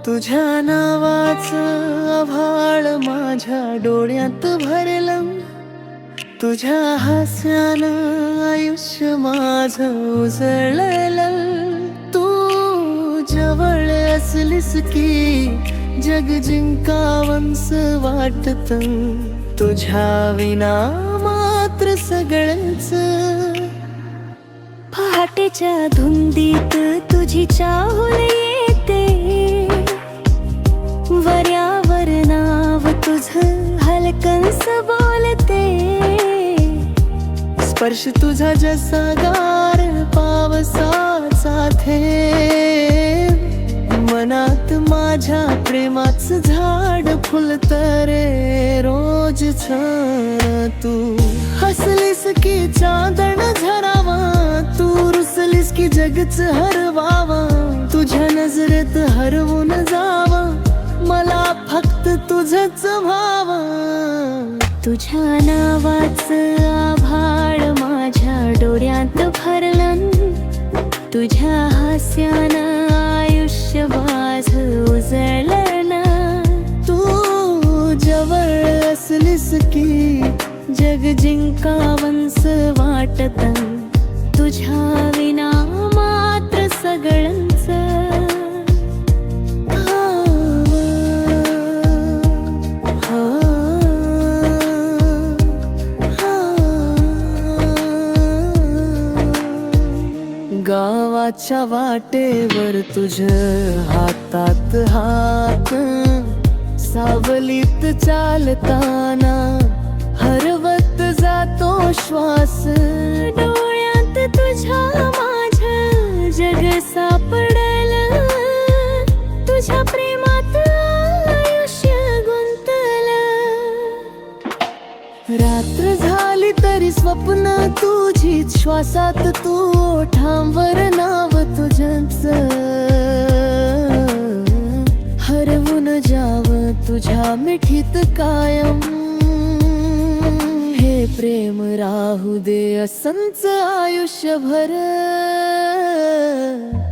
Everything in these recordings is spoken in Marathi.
तुझ्या नावाचं आभाळ माझ्या डोळ्यात भरलं, तुझ्या हास्यानं आयुष्य माझं उजळलं. तू जवळ असलीस की जग जिंकावंस वाटत, तुझ्या विना मात्र सगळंच. पहाटेच्या धुंदीत तुझी चाहुल येते, वऱ्यावर नाव तुझं हलकंस बोलते. स्पर्श तुझा जसा गार पावसाचा थेंब, मनात माझ्या प्रेमाचं झाड फुलतं रे रोज छान. तू हसलीस की चांदण झरावा, तू रुसलीस की जगच हरवावा. तुझ्या नजरेत हरवून जावा, मला फक्त तुझंच व्हावा. तुझ्या नावाचं आभाळ माझ्या डोळ्यात भरलं, तुझ्या हास्यानं आयुष्य माझं उजळलं. तू जवळ असलीस की जग जिंकावंस वाटत, तुझ्या विना मात्र सगळंच. गावाच्या वाटेवर तुझ्या हातात हात, सावलीत चालताना हरवत जातो श्वास. डोळ्यात तुझ्या माझ्या जग सापडलं, तुझ्या प्रेमात आयुष्य गुंतलं. रात्र झाली तरी स्वप्न तुझीच, श्वासात तू ओठांवर नाव तुझंच. हरवून जावं तुझ्या मिठीत कायम, हे प्रेम राहू दे असंच आयुष्यभर.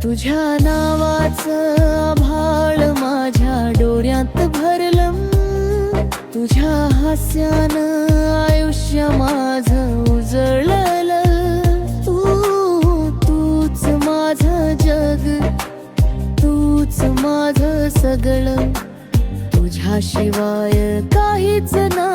तुझ्या नावाचं आभाळ माझ्या डोळ्यात भरलं, तुझ्या हास्यानं आयुष्य माझं उजळलं. तूच माझं जग, तूच माझं सगळं, तुझ्याशिवाय काहीच नाही.